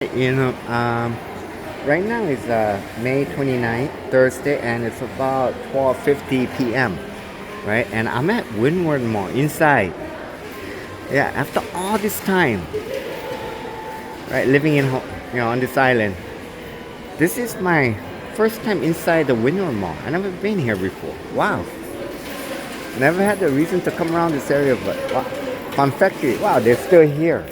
You know, right now is May 29th, Thursday, and it's about 12:50 p.m. Right, and I'm at Windward Mall inside. Yeah, after all this time, right, living on this island. This is my first time inside the Windward Mall. I never been here before. Wow, never had the reason to come around this area, but wow. Fun Factory. Wow, they're still here.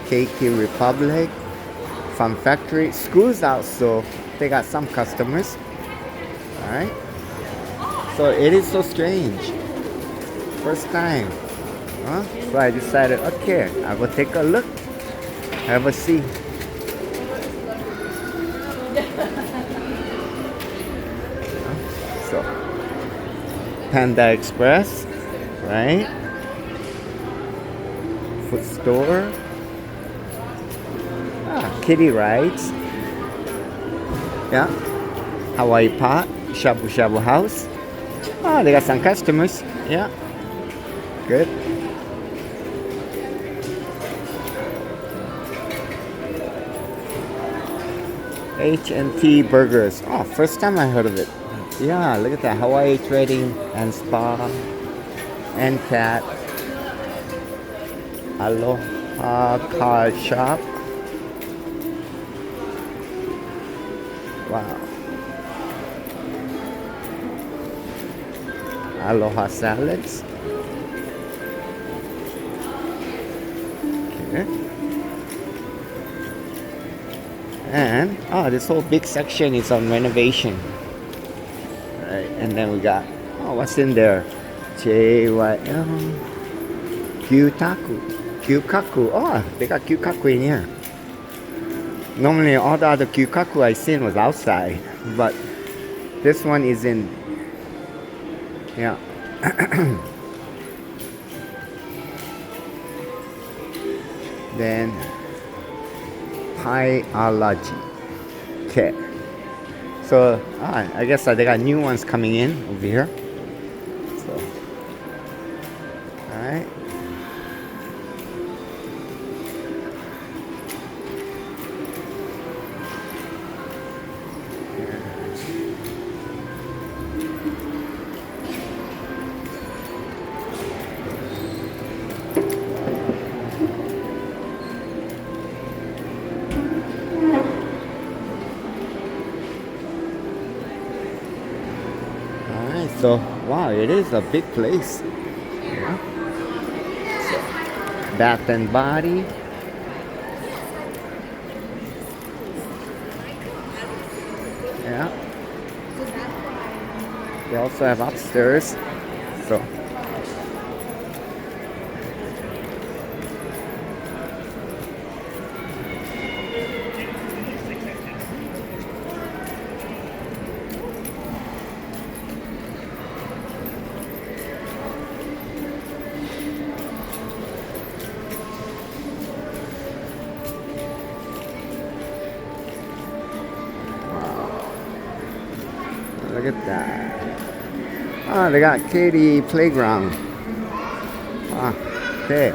KK Republic, Fun Factory. School's out, so they got some customers. Alright. So it is so strange. First time. Huh? So I decided, okay, I will take a look. Have a see. So Panda Express, right? Food store. Kiddie rides. Yeah. Hawaii pot. Shabu Shabu house. Oh, they got some customers. Yeah. Good. H&T Burgers. Oh, first time I heard of it. Yeah, look at that. Hawaii Trading and Spa. And Cat. Aloha Car Shop. Wow. Aloha Salads. Okay. And this whole big section is on renovation. Right, and then we got what's in there? JYL Kyukaku. Oh, they got Kyukaku in here. Normally all the other Kyukaku I seen was outside, but this one is in. Yeah. Then Paiology. Okay. So I guess they got new ones coming in over here. So alright. So, wow, it is a big place. Yeah. So, Bath and Body. Yeah. They also have upstairs. So. Look at that. They got kiddie playground. Okay.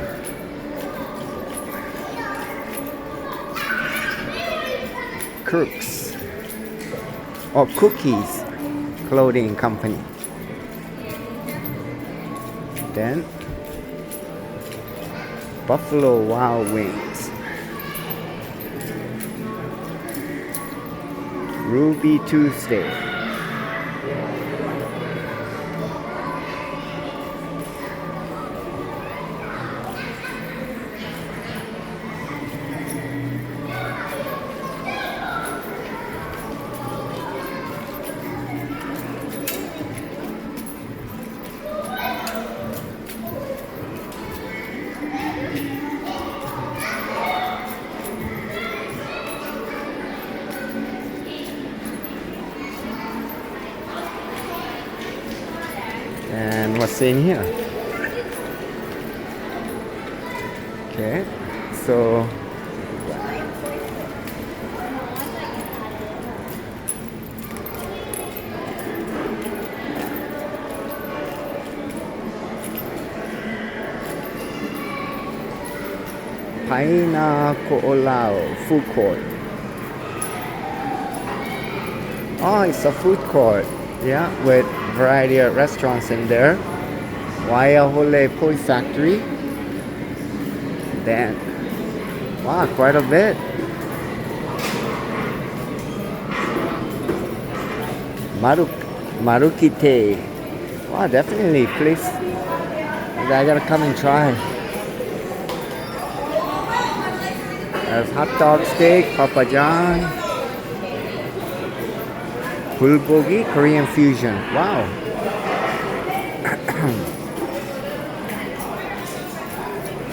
Crooks. Or Cookies Clothing Company. Then Buffalo Wild Wings. Ruby Tuesday. And what's in here? Okay, so Paina Ko'olao food court. Oh, it's a food court. Yeah, with variety of restaurants in there. Waiahole Poi Factory. Then, wow, quite a bit. Marukite. Wow, definitely place that I gotta come and try. There's hot dog steak, Papa John. Bulgogi, Korean fusion. Wow.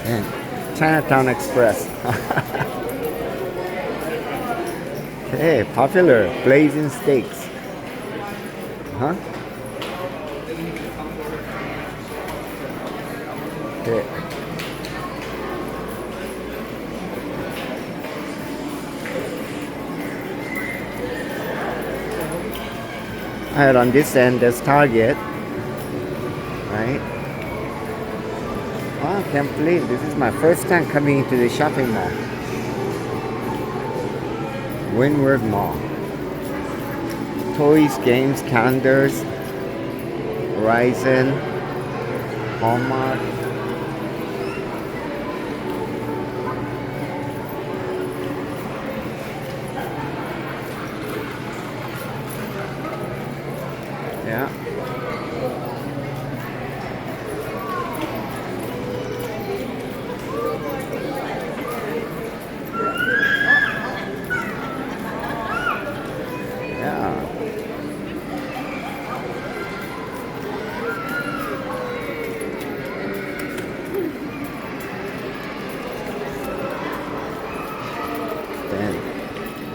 And Chinatown Express. Okay, popular blazing steaks. Huh? Okay. Alright, on this end there's Target. Right? Oh, I can't believe this is my first time coming into the shopping mall. Windward Mall. Toys, games, calendars, Horizon, Hallmark. Yeah.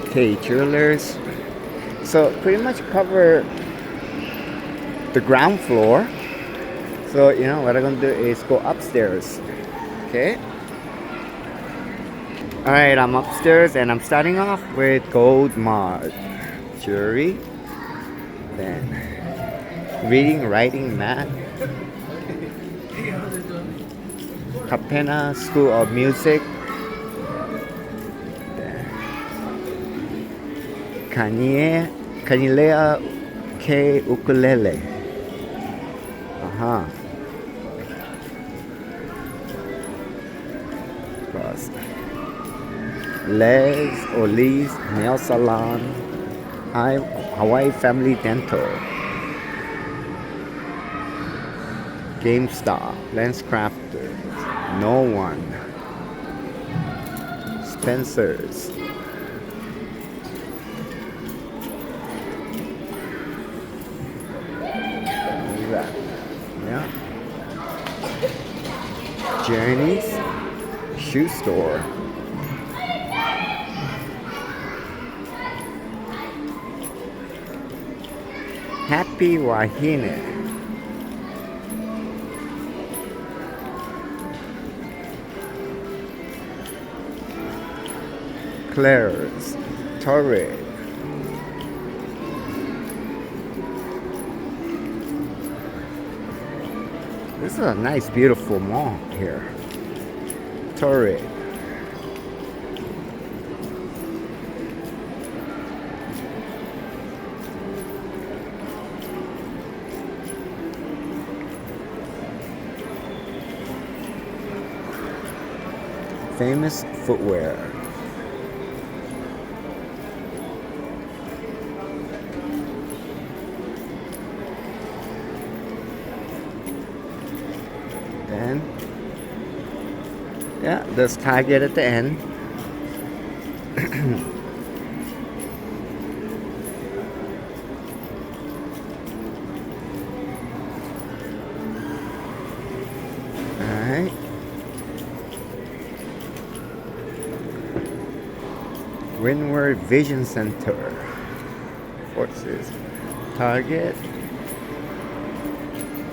Okay, jewelers. So pretty much cover the ground floor. So you know what I'm gonna do is go upstairs. Okay. Alright, I'm upstairs and I'm starting off with Gold Mart. Jewelry. Then reading, writing, math. Kamehameha School of Music. Kaneohe ukulele. Cross. Les or Lee's Nail Salon. Hawaii Family Dental. GameStop. Lens Crafters. No One. Spencer's. Yeah. Journey's Shoe Store. Happy Wahine. Claire's. Torrid. This is a nice, beautiful mall here. Torrid. Famous footwear. Then, yeah, there's Target at the end. Alright. Windward Vision Center. Forces. Target.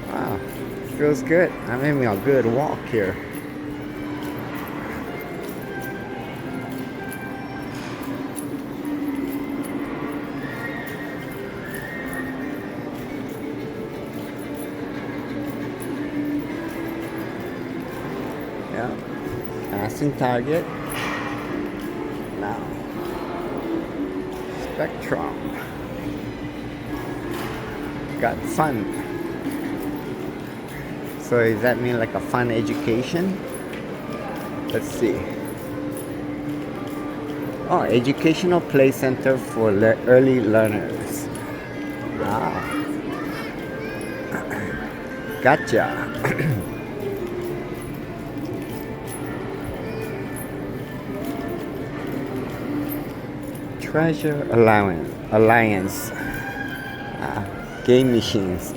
Wow. Feels good. I'm having a good walk here. Yeah. Passing Target. Now. Spectrum. Got fun. So does that mean like a fun education? Let's see. Oh, educational play center for early learners. Ah. Gotcha. Treasure Alliance. Game machines.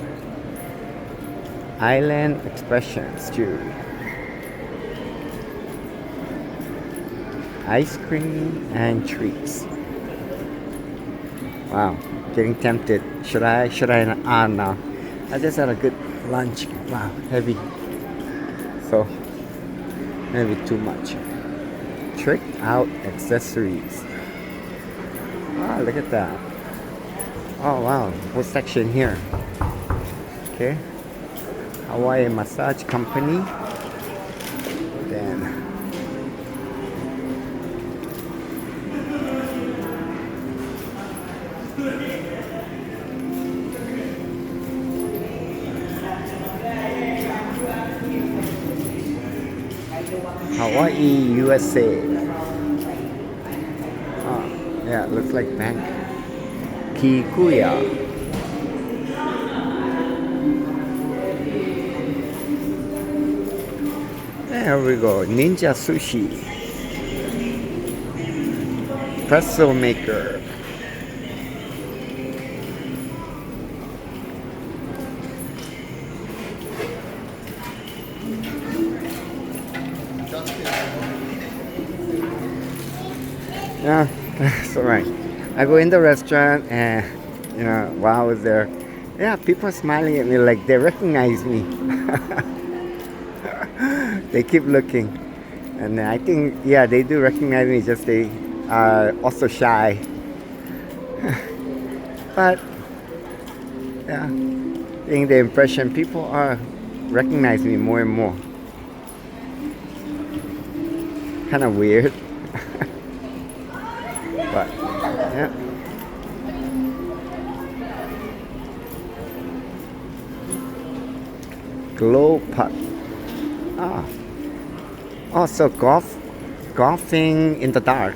Island Expressions too. Ice cream and treats. Wow, getting tempted. Should I no. I just had a good lunch. Wow, heavy. So maybe too much. Trick out accessories. Wow, look at that. Oh wow, whole section here. Okay. Hawaii Massage Company. Then Hawaii, USA. Oh, yeah, it looks like bank. Kikuya. There we go. Ninja Sushi. Pretzel maker. Yeah, that's alright. I go in the restaurant and, while I was there, yeah, people are smiling at me like they recognize me. They keep looking. And I think, yeah, they do recognize me, just they are also shy. But, yeah, getting the impression people are recognizing me more and more. Kind of weird. But, yeah. Glow putt. Ah. Also golfing in the dark.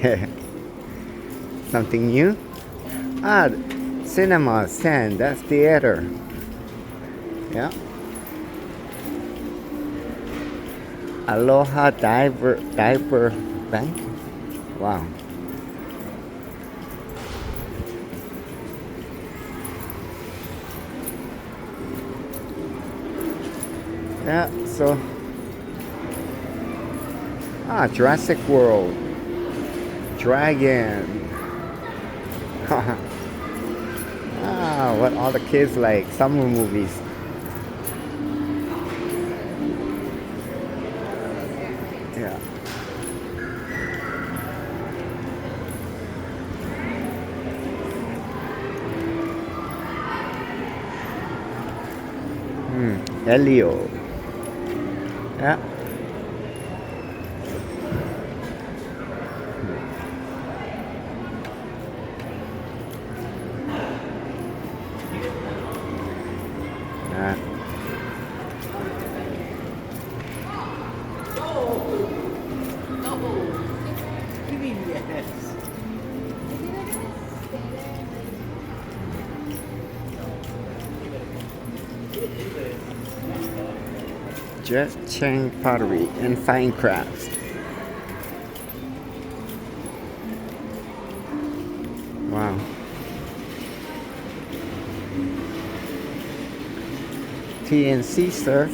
Yeah. Something new? Ah, cinemas, that's theater. Yeah. Aloha diaper bank. Wow. Yeah, so Jurassic World. Dragon. What all the kids like, summer movies. Yeah. Elio. Yeah. Jeff Chang Pottery and Fine Crafts. Wow. TNC Surf.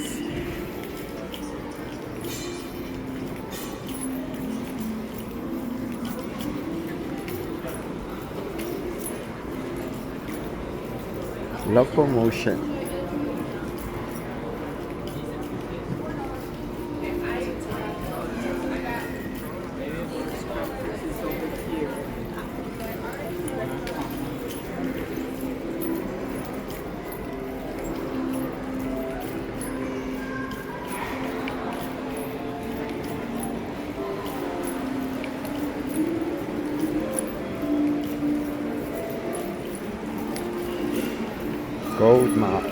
Locomotion. Mall.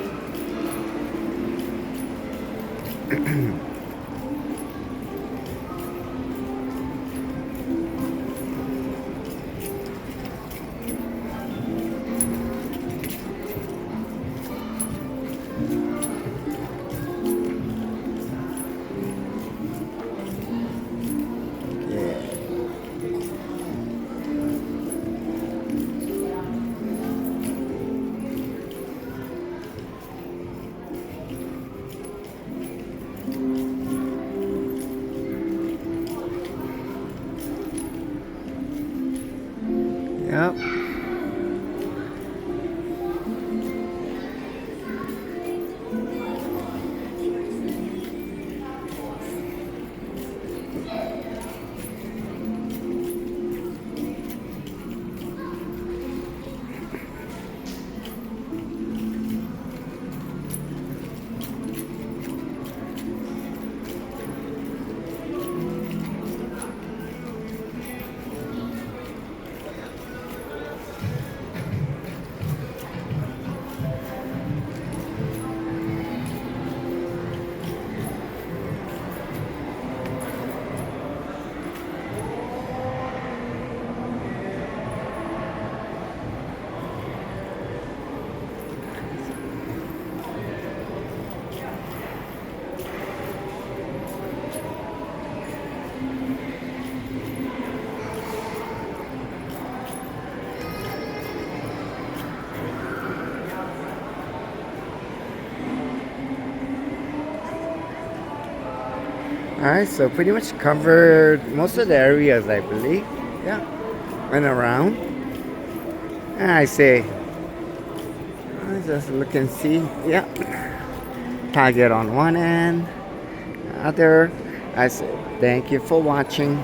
Yep. Alright, so pretty much covered most of the areas, I believe. Yeah. Went around. And I say, let's just look and see. Yeah. Target on one end. Other. I say, thank you for watching.